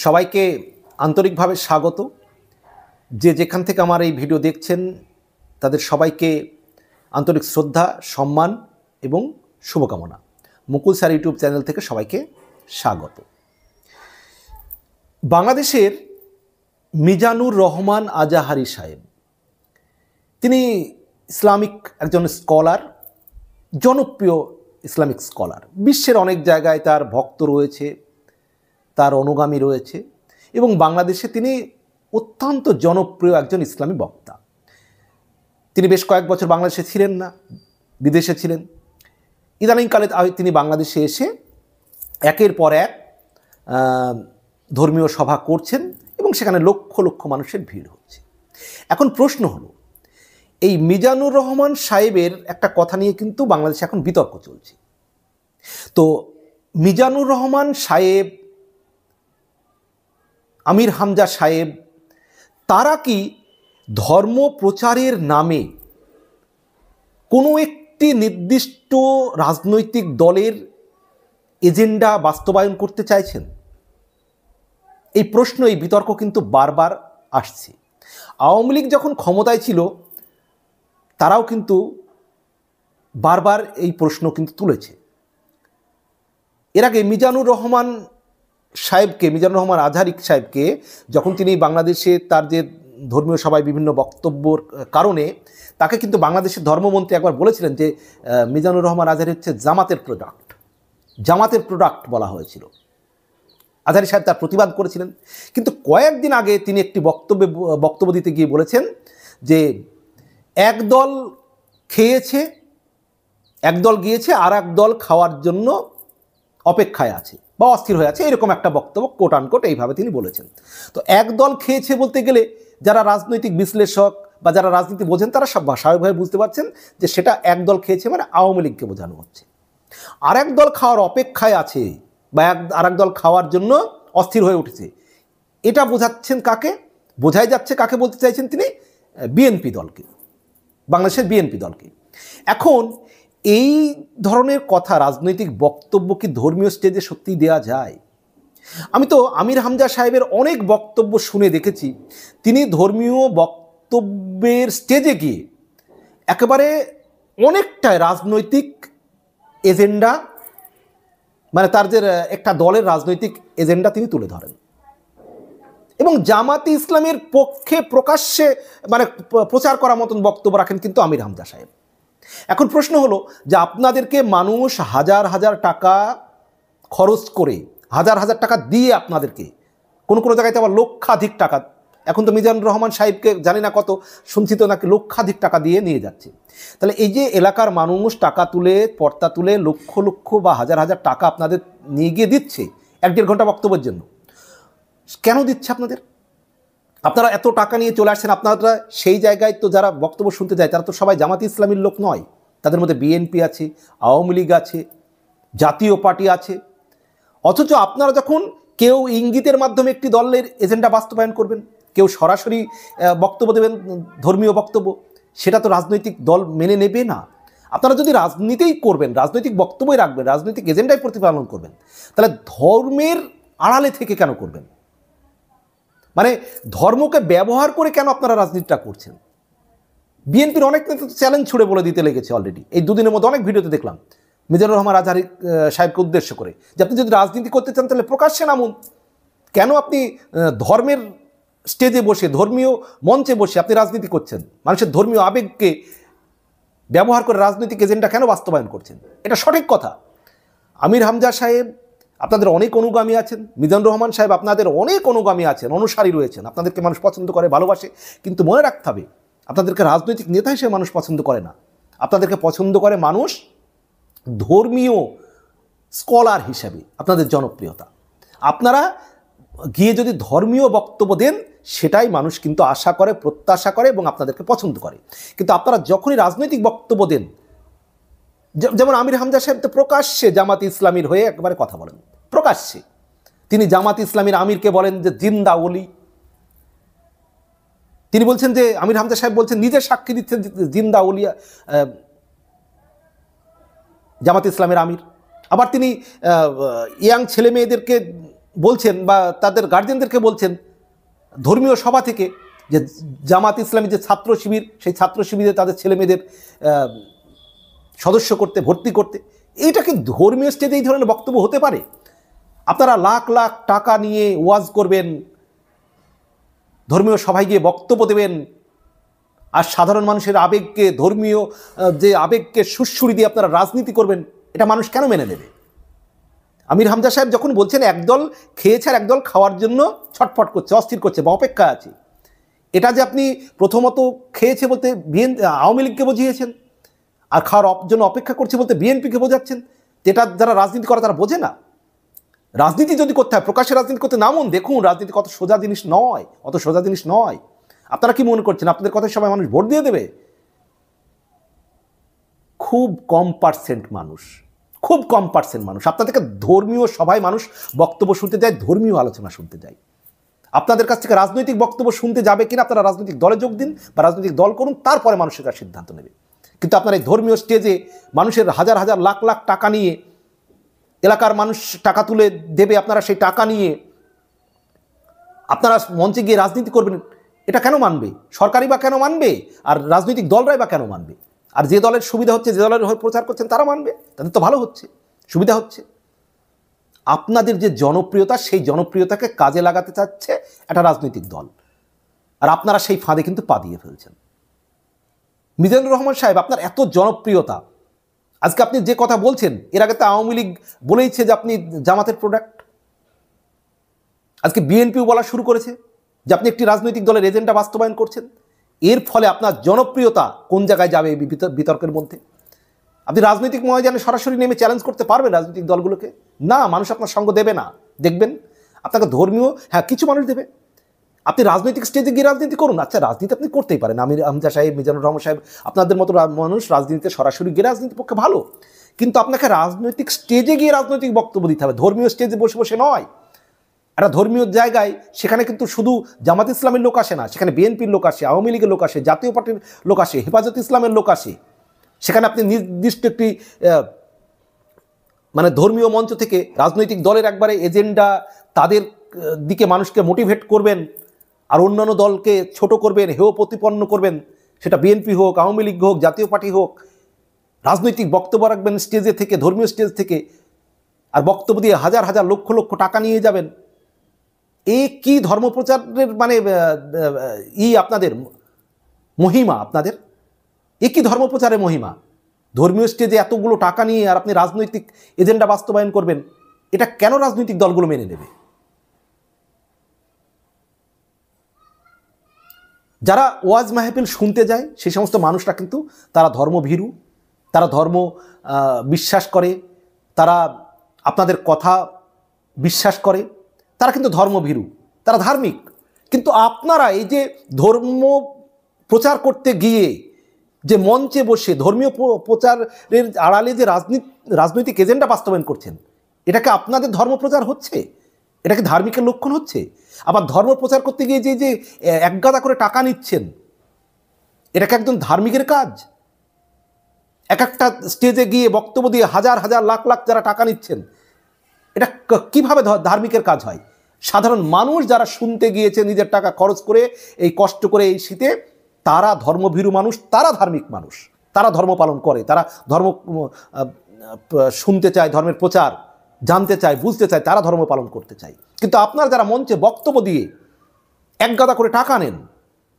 সবাইকে আন্তরিকভাবে স্বাগত। যে যেখান থেকে আমার এই ভিডিও দেখছেন তাদের সবাইকে আন্তরিক শ্রদ্ধা, সম্মান এবং শুভকামনা। মুকুল স্যার ইউটিউব চ্যানেল থেকে সবাইকে স্বাগত। বাংলাদেশের মিজানুর রহমান আজাহারি সাহেব, তিনি ইসলামিক একজন স্কলার, জনপ্রিয় ইসলামিক স্কলার। বিশ্বের অনেক জায়গায় তার ভক্ত রয়েছে, তার অনুগামী রয়েছে এবং বাংলাদেশে তিনি অত্যন্ত জনপ্রিয় একজন ইসলামী বক্তা। তিনি বেশ কয়েক বছর বাংলাদেশে ছিলেন না, বিদেশে ছিলেন। ইদানিংকালে তিনি বাংলাদেশে এসে একের পর এক ধর্মীয় সভা করছেন এবং সেখানে লক্ষ লক্ষ মানুষের ভিড় হচ্ছে। এখন প্রশ্ন হলো, এই মিজানুর রহমান সাহেবের একটা কথা নিয়ে কিন্তু বাংলাদেশে এখন বিতর্ক চলছে। তো মিজানুর রহমান সাহেব, আমির হামজা সাহেব, তারা কি ধর্ম প্রচারের নামে কোনো একটি নির্দিষ্ট রাজনৈতিক দলের এজেন্ডা বাস্তবায়ন করতে চাইছেন? এই প্রশ্ন, এই বিতর্ক কিন্তু বারবার আসছে। আওয়ামী লীগ যখন ক্ষমতায় ছিল তারাও কিন্তু বারবার এই প্রশ্ন কিন্তু তুলেছে। এর আগে মিজানুর রহমান আজহারি সাহেবকে যখন তিনি বাংলাদেশে তার যে ধর্মীয় সভায় বিভিন্ন বক্তব্যর কারণে তাকে কিন্তু বাংলাদেশের ধর্মমন্ত্রী একবার বলেছিলেন যে মিজানুর রহমান আজহারি হচ্ছে জামাতের প্রোডাক্ট বলা হয়েছিল। আজহারি সাহেব তার প্রতিবাদ করেছিলেন, কিন্তু কয়েকদিন আগে তিনি একটি বক্তব্য দিতে গিয়ে বলেছেন যে একদল গিয়েছে আর এক দল খাওয়ার জন্য অপেক্ষায় আছে বা অস্থির হয়ে আছে, এরকম একটা বক্তব্য কোট আনকোট এইভাবে তিনি বলেছেন। তো একদল খেয়েছে বলতে গেলে যারা রাজনৈতিক বিশ্লেষক বা যারা রাজনীতি বোঝেন তারা সব স্বাভাবিকভাবে বুঝতে পারছেন যে সেটা একদল খেয়েছে মানে আওয়ামী লীগকে বোঝানো হচ্ছে। আর এক দল খাওয়ার অপেক্ষায় আছে বা আর এক দল খাওয়ার জন্য অস্থির হয়ে উঠেছে, এটা বোঝাচ্ছেন কাকে? বোঝাই যাচ্ছে কাকে বলতে চাইছেন তিনি? বিএনপি দলকে, বাংলাদেশের বিএনপি দলকে। এখন এই ধরনের কথা, রাজনৈতিক বক্তব্য কি ধর্মীয় স্টেজে সত্যি দেওয়া যায়? আমি তো আমির হামজা সাহেবের অনেক বক্তব্য শুনে দেখেছি, তিনি ধর্মীয় বক্তব্যের স্টেজে গিয়ে একেবারে অনেকটাই রাজনৈতিক এজেন্ডা, মানে তার যে একটা দলের রাজনৈতিক এজেন্ডা তিনি তুলে ধরেন এবং জামাতে ইসলামের পক্ষে প্রকাশ্যে মানে প্রচার করার মতন বক্তব্য রাখেন কিন্তু আমির হামজা সাহেব। এখন প্রশ্ন হলো যে আপনাদেরকে মানুষ হাজার হাজার টাকা খরচ করে, হাজার হাজার টাকা দিয়ে আপনাদেরকে, কোনো কোনো জায়গায় আবার লক্ষাধিক টাকা, এখন তো মিজানুর রহমান সাহেবকে জানি না কত, শুনছি তো নাকি লক্ষাধিক টাকা দিয়ে নিয়ে যাচ্ছে। তাহলে এই যে এলাকার মানুষ টাকা তুলে, পর্দা তুলে লক্ষ লক্ষ বা হাজার হাজার টাকা আপনাদের নিয়ে গিয়ে দিচ্ছে 1-1.5 ঘন্টা বক্তব্যের জন্য, কেন দিচ্ছে আপনাদের? আপনারা এত টাকা নিয়ে চলে আসছেন, আপনারা সেই জায়গায় তো যারা বক্তব্য শুনতে যায় তারা তো সবাই জামাতে ইসলামীর লোক নয়, তাদের মধ্যে বিএনপি আছে, আওয়ামী লীগ আছে, জাতীয় পার্টি আছে। অথচ আপনারা যখন কেউ ইঙ্গিতের মাধ্যমে একটি দলের এজেন্ডা বাস্তবায়ন করবেন, কেউ সরাসরি বক্তব্য দেবেন, ধর্মীয় বক্তব্য, সেটা তো রাজনৈতিক দল মেনে নেবে না। আপনারা যদি রাজনীতিই করবেন, রাজনৈতিক বক্তব্যই রাখবেন, রাজনৈতিক এজেন্ডাই প্রতিপালন করবেন, তাহলে ধর্মের আড়ালে থেকে কেন করবেন? মানে ধর্মকে ব্যবহার করে কেন আপনারা রাজনীতিটা করছেন? বিএনপির অনেক নেতা চ্যালেঞ্জ ছুড়ে বলে দিতে লেগেছে অলরেডি, এই দুদিনের মধ্যে অনেক ভিডিওতে দেখলাম মিজানুর রহমান আজহারি সাহেবকে উদ্দেশ্য করে, যে আপনি যদি রাজনীতি করতে চান তাহলে প্রকাশ্যে নামুন। কেন আপনি ধর্মের স্টেজে বসে, ধর্মীয় মঞ্চে বসে আপনি রাজনীতি করছেন? মানুষের ধর্মীয় আবেগকে ব্যবহার করে রাজনৈতিক এজেন্ডা কেন বাস্তবায়ন করছেন? এটা সঠিক কথা। আমির হামজা সাহেব, আপনাদের অনেক অনুগামী আছেন, মিজানুর রহমান সাহেব আপনাদের অনেক অনুগামী আছেন, অনুসারী রয়েছেন, আপনাদেরকে মানুষ পছন্দ করে, ভালোবাসে। কিন্তু মনে রাখতে হবে, আপনাদেরকে রাজনৈতিক নেতা হিসেবে মানুষ পছন্দ করে না, আপনাদেরকে পছন্দ করে মানুষ ধর্মীয় স্কলার হিসেবে, আপনাদের জনপ্রিয়তা। আপনারা গিয়ে যদি ধর্মীয় বক্তব্য দেন সেটাই মানুষ কিন্তু আশা করে, প্রত্যাশা করে এবং আপনাদেরকে পছন্দ করে। কিন্তু আপনারা যখনই রাজনৈতিক বক্তব্য দেন, যেমন আমির হামজা সাহেব তো প্রকাশ্যে জামাত ইসলামীর হয়ে একবারে কথা বলেন, প্রকাশ্যে তিনি জামাত ইসলামীর আমিরকে বলেন যে জিন্দা ওলি। তিনি বলছেন যে, আমির হামজা সাহেব বলছেন, নিজে সাক্ষী দিচ্ছেন জিন্দা ওলিয়া জামাত ইসলামের আমির। আবার তিনি ইয়াং ছেলে মেয়েদেরকে বলছেন বা তাদের গার্জেনদেরকে বলছেন ধর্মীয় সভা থেকে যে জামাত ইসলামী যে ছাত্র শিবির, সেই ছাত্র শিবিরে তাদের ছেলেমেয়েদের সদস্য করতে, ভর্তি করতে, এইটা কি ধর্মীয় স্টেজে এই ধরনের বক্তব্য হতে পারে? আপনারা লাখ লাখ টাকা নিয়ে ওয়াজ করবেন, ধর্মীয় সভায় গিয়ে বক্তব্য দেবেন, আর সাধারণ মানুষের আবেগকে, ধর্মীয় যে আবেগকে সুরসুরি দিয়ে আপনারা রাজনীতি করবেন, এটা মানুষ কেন মেনে নেবে? আমির হামজা সাহেব যখন বলছেন একদল খেয়েছে আর একদল খাওয়ার জন্য ছটফট করছে, অস্থির করছে বা অপেক্ষায় আছে, এটা যে আপনি প্রথমত খেয়েছে বলতে আওয়ামী লীগকে বুঝিয়েছেন, আর খাওয়ার জন্য অপেক্ষা করছে বলতে বিএনপিকে বোঝাচ্ছেন। এটা যারা রাজনীতি করে তারা বোঝে না। রাজনীতি যদি করতে হয়, প্রকাশ্যে রাজনীতি করতে নামুন, দেখুন রাজনীতি কত সোজা জিনিস নয়, অত সোজা জিনিস নয়। আপনারা কি মনে করছেন আপনাদের কথার সময় মানুষ ভোট দিয়ে দেবে? খুব কম পার্সেন্ট মানুষ, খুব কম পার্সেন্ট মানুষ আপনাদের থেকে ধর্মীয় সভায় মানুষ বক্তব্য শুনতে যায়, ধর্মীয় আলোচনা শুনতে যায়। আপনাদের কাছ থেকে রাজনৈতিক বক্তব্য শুনতে যাবে কিনা আপনারা রাজনৈতিক দলে যোগ দিন বা রাজনৈতিক দল করুন, তারপরে মানুষের কাছে সিদ্ধান্ত নেবে। কিন্তু আপনারা এই ধর্মীয় স্টেজে মানুষের হাজার হাজার লাখ লাখ টাকা নিয়ে, এলাকার মানুষ টাকা তুলে দেবে, আপনারা সেই টাকা নিয়ে আপনারা মঞ্চে গিয়ে রাজনীতি করবেন, এটা কেন মানবে? সরকারই বা কেন মানবে? আর রাজনৈতিক দলরাই বা কেন মানবে? আর যে দলের সুবিধা হচ্ছে, যে দলের হয়ে প্রচার করছেন তারা মানবে, তাদের তো ভালো হচ্ছে, সুবিধা হচ্ছে। আপনাদের যে জনপ্রিয়তা, সেই জনপ্রিয়তাকে কাজে লাগাতে চাচ্ছে একটা রাজনৈতিক দল, আর আপনারা সেই ফাঁদে কিন্তু পা দিয়ে ফেলছেন। মিজানুর রহমান সাহেব, আপনার এত জনপ্রিয়তা, আজকে আপনি যে কথা বলছেন, এর আগে তো আওয়ামী লীগ বলেইছে যে আপনি জামাতের প্রোডাক্ট, আজকে বিএনপিও বলা শুরু করেছে যে আপনি একটি রাজনৈতিক দলের এজেন্ডা বাস্তবায়ন করছেন। এর ফলে আপনার জনপ্রিয়তা কোন জায়গায় যাবে এই বিতর্কের মধ্যে? আপনি রাজনৈতিক ময়দানে সরাসরি নেমে চ্যালেঞ্জ করতে পারবেন রাজনৈতিক দলগুলোকে? না, মানুষ আপনার সঙ্গ দেবে না। দেখবেন আপনাকে ধর্মীয়, হ্যাঁ কিছু মানুষ দেবে। আপনি রাজনৈতিক স্টেজে গিয়ে রাজনীতি করুন, আচ্ছা রাজনীতি আপনি করতেই পারেন, আমির হামজা সাহেব, মিজানুর রহমান সাহেব, আপনাদের মতো মানুষ রাজনীতিতে সরাসরি গিয়ে রাজনীতির পক্ষে ভালো, কিন্তু আপনাকে রাজনৈতিক স্টেজে গিয়ে রাজনৈতিক বক্তব্য দিতে হবে, ধর্মীয় স্টেজে বসে বসে নয়। একটা ধর্মীয় জায়গায়, সেখানে কিন্তু শুধু জামাত ইসলামের লোক আসে না, সেখানে বিএনপির লোক আসে, আওয়ামী লীগের লোক আসে, জাতীয় পার্টির লোক আসে, হেফাজত ইসলামের লোক আসে। সেখানে আপনি নির্দিষ্ট একটি মানে ধর্মীয় মঞ্চ থেকে রাজনৈতিক দলের একবারে এজেন্ডা, তাদের দিকে মানুষকে মোটিভেট করবেন, আর অন্যান্য দলকে ছোট করবেন, হেয় প্রতিপন্ন করবেন, সেটা বিএনপি হোক, আওয়ামী লীগ হোক, জাতীয় পার্টি হোক। রাজনৈতিক বক্তব্য রাখবেন স্টেজে থেকে, ধর্মীয় স্টেজ থেকে, আর বক্তব্য দিয়ে হাজার হাজার লক্ষ লক্ষ টাকা নিয়ে যাবেন। এই কি ধর্মপ্রচারের মানে আপনাদের মহিমা? আপনাদের এ কি ধর্মপ্রচারের মহিমা? ধর্মীয় স্টেজে এতগুলো টাকা নিয়ে আর আপনি রাজনৈতিক এজেন্ডা বাস্তবায়ন করবেন, এটা কেন রাজনৈতিক দলগুলো মেনে নেবে? যারা ওয়াজ মাহফিল শুনতে যায় সেই সমস্ত মানুষরা কিন্তু তারা ধর্মভীরু, তারা ধর্ম বিশ্বাস করে, তারা আপনাদের কথা বিশ্বাস করে, তারা কিন্তু ধর্মভীরু, তারা ধার্মিক। কিন্তু আপনারা এই যে ধর্ম প্রচার করতে গিয়ে যে মঞ্চে বসে ধর্মীয় প্রচারের আড়ালে যে রাজনৈতিক এজেন্ডা বাস্তবায়ন করছেন, এটাকে আপনাদের ধর্মপ্রচার হচ্ছে? এটাকে ধার্মিকের লক্ষণ হচ্ছে? আবার ধর্ম প্রচার করতে গিয়ে যে একগাদা করে টাকা নিচ্ছেন, এটাকে একজন ধার্মিকের কাজ? এক একটা স্টেজে গিয়ে বক্তব্য দিয়ে হাজার হাজার লাখ লাখ যারা টাকা নিচ্ছেন, এটা কিভাবে ধার্মিকের কাজ হয়? সাধারণ মানুষ যারা শুনতে গিয়েছে নিজের টাকা খরচ করে, এই কষ্ট করে এই শীতে, তারা ধর্মভীরু মানুষ, তারা ধার্মিক মানুষ, তারা ধর্ম পালন করে, তারা ধর্ম শুনতে চায়, ধর্মের প্রচার জানতে চায়, বুঝতে চায়, তারা ধর্ম পালন করতে চায়। কিন্তু আপনারা যারা মঞ্চে বক্তব্য দিয়ে একগাদা করে টাকা নেন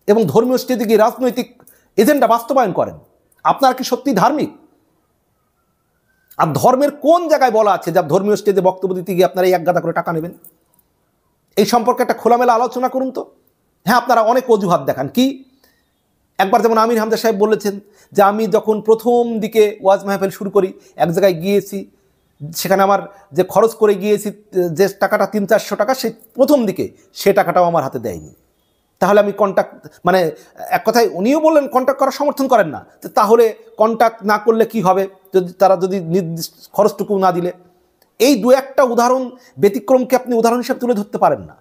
এবং ধর্মীয় স্টেজে গিয়ে রাজনৈতিক এজেন্ডা বাস্তবায়ন করেন, আপনারা কি সত্যি ধার্মিক? আর ধর্মের কোন জায়গায় বলা আছে যে ধর্মীয় স্টেজে বক্তব্য দিতে গিয়ে আপনারা এই একগাদা করে টাকা নেবেন? এই সম্পর্কে একটা খোলামেলা আলোচনা করুন তো। হ্যাঁ, আপনারা অনেক অজুহাত দেখান। কি? একবার যেমন আমির হামজা সাহেব বলেছেন যে আমি যখন প্রথম দিকে ওয়াজ মাহফিল শুরু করি, এক জায়গায় গিয়েছি, সেখানে আমার যে খরচ করে গিয়েছি যে টাকাটা 300-400 টাকা, সেই প্রথম দিকে সে টাকাটাও আমার হাতে দেয়নি। তাহলে আমি কন্ট্যাক্ট, মানে এক কথায় উনিও বললেন কন্ট্যাক্ট করার সমর্থন করেন না, তাহলে কন্ট্যাক্ট না করলে কি হবে যদি নির্দিষ্ট খরচটুকু না দিলে? এই দু একটা উদাহরণ ব্যতিক্রমকে আপনি উদাহরণ হিসেবে তুলে ধরতে পারেন না।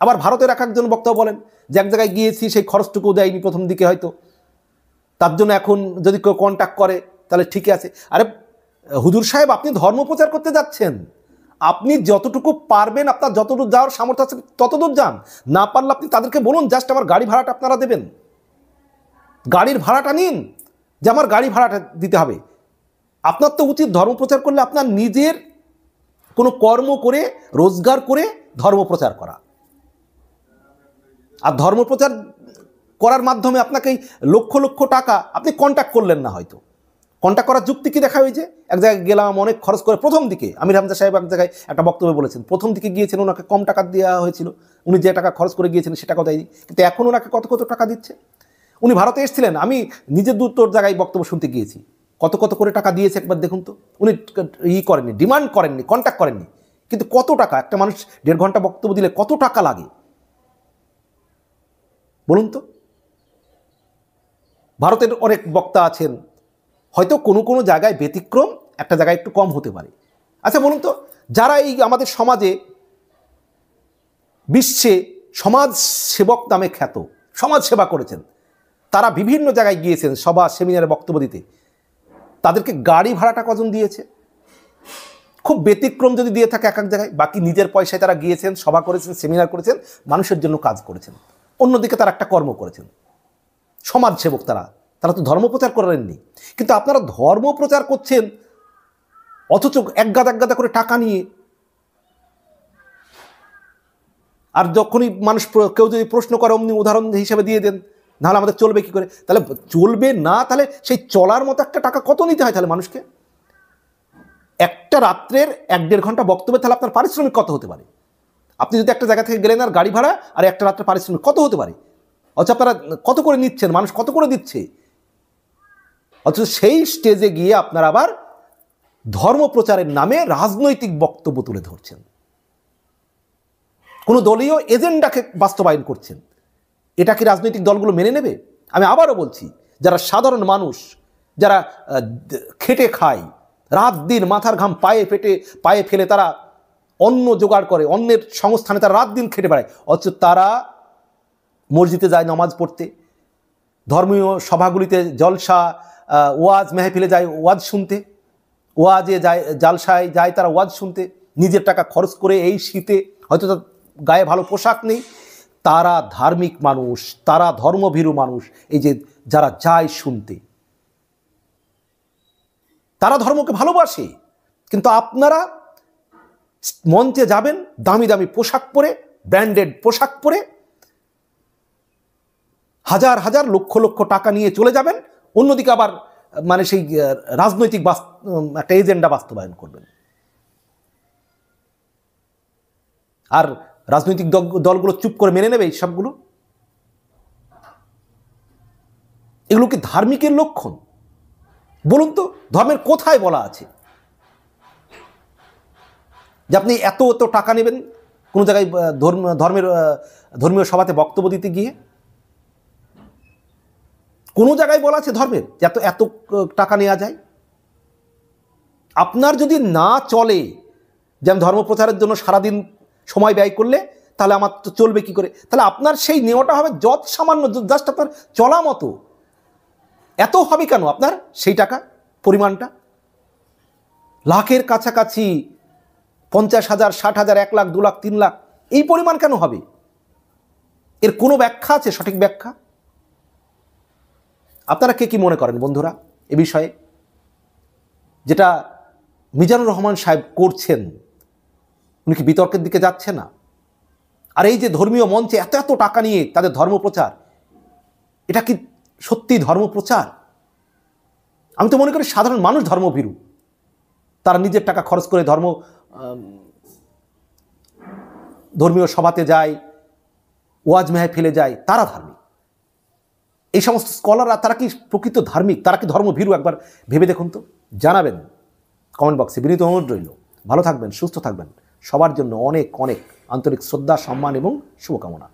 আবার ভারতের এক একজন বক্তাও বলেন যে এক জায়গায় গিয়েছি, সেই খরচটুকু দেয়নি প্রথম দিকে হয়তো, তার জন্য এখন যদি কেউ কন্ট্যাক্ট করে তাহলে ঠিকই আছে। আরে হুজুর সাহেব, আপনি ধর্ম প্রচার করতে যাচ্ছেন, আপনি যতটুকু পারবেন, আপনার যতদূর যাওয়ার সামর্থ্য আছে ততদূর যান। না পারলে আপনি তাদেরকে বলুন জাস্ট আমার গাড়ি ভাড়াটা আপনারা দেবেন, গাড়ির ভাড়াটা নিন, যে আমার গাড়ি ভাড়াটা দিতে হবে। আপনার তো উচিত ধর্মপ্রচার করলে আপনার নিজের কোনো কর্ম করে রোজগার করে ধর্মপ্রচার করা। আর ধর্মপ্রচার করার মাধ্যমে আপনাকে লক্ষ লক্ষ টাকা আপনি কন্ট্যাক্ট করলেন না, হয়তো কন্ট্যাক্ট করার যুক্তি কি দেখা হয়েছে? এক জায়গায় গেলাম, অনেক খরচ করে, প্রথম দিকে আমির হামজা সাহেব এক জায়গায় একটা বক্তব্যে বলেছেন প্রথম দিকে গিয়েছেন ওনাকে কম টাকা দেওয়া হয়েছিল, উনি যে টাকা খরচ করে গিয়েছেন সে টাকা দেয়নি, কিন্তু এখন ওনাকে কত কত টাকা দিচ্ছে। উনি ভারতে এসেছিলেন, আমি নিজের দুটোর জায়গায় বক্তব্য শুনতে গিয়েছি, কত কত করে টাকা দিয়েছে একবার দেখুন তো। উনি করেননি, ডিমান্ড করেননি, কন্ট্যাক্ট করেননি, কিন্তু কত টাকা, একটা মানুষ 1.5 ঘন্টা বক্তব্য দিলে কত টাকা লাগে বলুন তো। ভারতের অনেক বক্তা আছেন, হয়তো কোনো কোনো জায়গায় ব্যতিক্রম, একটা জায়গায় একটু কম হতে পারে। আচ্ছা বলুন তো, যারা এই আমাদের সমাজে বিশ্বে সমাজ সেবক নামে খ্যাত, সমাজ সেবা করেছেন, তারা বিভিন্ন জায়গায় গিয়েছেন সভা সেমিনারে বক্তব্য দিতে, তাদেরকে গাড়ি ভাড়াটা কজন দিয়েছে? খুব ব্যতিক্রম যদি দিয়ে থাকে এক এক জায়গায়, বাকি নিজের পয়সায় তারা গিয়েছেন, সভা করেছেন, সেমিনার করেছেন, মানুষের জন্য কাজ করেছেন, অন্যদিকে তারা একটা কর্ম করেছেন, সমাজসেবক তারা তো ধর্মপ্রচার করেননি। কিন্তু আপনারা ধর্মপ্রচার করছেন অথচ এক গাদা করে টাকা নিয়ে। আর যখনই মানুষ কেউ যদি প্রশ্ন করে অমনি উদাহরণ হিসেবে দিয়ে দেন, নাহলে আমাদের চলবে কি করে? তাহলে চলবে না, তাহলে সেই চলার মতো একটা টাকা কত নিতে হয় তাহলে মানুষকে? একটা রাত্রের 1-1.5 ঘন্টা বক্তব্যে তাহলে আপনার পারিশ্রমিক কত হতে পারে? আপনি যদি একটা জায়গা থেকে গেলেন আর গাড়ি ভাড়া আর একটা রাত্রের পারিশ্রমিক কত হতে পারে? অথচ আপনারা কত করে নিচ্ছেন, মানুষ কত করে দিচ্ছে, অথচ সেই স্টেজে গিয়ে আপনারা আবার ধর্মপ্রচারের নামে রাজনৈতিক বক্তব্য তুলে ধরছেন, কোনো দলীয় এজেন্ডাকে বাস্তবায়ন করছেন। এটা কি রাজনৈতিক দলগুলো মেনে নেবে? আমি আবারও বলছি, যারা সাধারণ মানুষ, যারা খেটে খায়, রাত দিন মাথার ঘাম পায়ে ফেলে তারা অন্ন জোগাড় করে, অন্যের সংস্থানে তারা রাত দিন খেটে বেড়ায়, অথচ তারা মসজিদে যায় নামাজ পড়তে, ধর্মীয় সভাগুলিতে জলসা ওয়াজ মেহফিলে যায় ওয়াজ শুনতে, ওয়াজে যায়, জালসায় যায় তারা ওয়াজ শুনতে, নিজের টাকা খরচ করে এই শীতে, হয়তো তার গায়ে ভালো পোশাক নেই, তারা ধার্মিক মানুষ, তারা ধর্মভীরু মানুষ। এই যে যারা যায় শুনতে, তারা ধর্মকে ভালোবাসে। কিন্তু আপনারা মঞ্চে যাবেন দামি দামি পোশাক পরে, ব্র্যান্ডেড পোশাক পরে, হাজার হাজার লক্ষ লক্ষ টাকা নিয়ে চলে যাবেন, অন্যদিকে আবার মানে সেই রাজনৈতিক একটা এজেন্ডা বাস্তবায়ন করবেন। আর রাজনৈতিক দলগুলো চুপ করে মেনে নেবে এই সবগুলো? এগুলো কি ধার্মিকের লক্ষণ? বলুন তো, ধর্মের কোথায় বলা আছে যে আপনি এত এত টাকা নেবেন কোনো জায়গায় ধর্মীয় সভাতে বক্তব্য দিতে গিয়ে? কোনো জায়গায় বলা আছে ধর্মের যে এত এত টাকা নেওয়া যায়? আপনার যদি না চলে যে আমি ধর্মপ্রচারের জন্য সারাদিন সময় ব্যয় করলে তাহলে আমার তো চলবে কি করে, তাহলে আপনার সেই নেওয়াটা হবে যত সামান্য, জাস্ট আপনার চলা মতো। এত হবে কেন আপনার সেই টাকা পরিমাণটা? লাখের কাছাকাছি, 50,000, 60,000, 1 লাখ, 2 লাখ, 3 লাখ, এই পরিমাণ কেন হবে? এর কোনো ব্যাখ্যা আছে, সঠিক ব্যাখ্যা? আপনারা কে কি মনে করেন বন্ধুরা এ বিষয়ে? যেটা মিজানুর রহমান সাহেব করছেন, উনি কি বিতর্কের দিকে যাচ্ছে না? আর এই যে ধর্মীয় মঞ্চে এত এত টাকা নিয়ে তাদের ধর্মপ্রচার, এটা কি সত্যি ধর্মপ্রচার? আমি তো মনে করি সাধারণ মানুষ ধর্মভীরু, তারা নিজের টাকা খরচ করে ধর্মীয় সভাতে যায়, ওয়াজ মেহফিলে যায়, তারা ধার্মিক। এই সমস্ত স্কলাররা তারা কি প্রকৃত ধার্মিক? তারা কি ধর্মভীরু? একবার ভেবে দেখুন তো, জানাবেন কমেন্ট বক্সে। বিনীত অনুরোধ রইল। ভালো থাকবেন, সুস্থ থাকবেন। সবার জন্য অনেক অনেক আন্তরিক শ্রদ্ধা, সম্মান এবং শুভকামনা।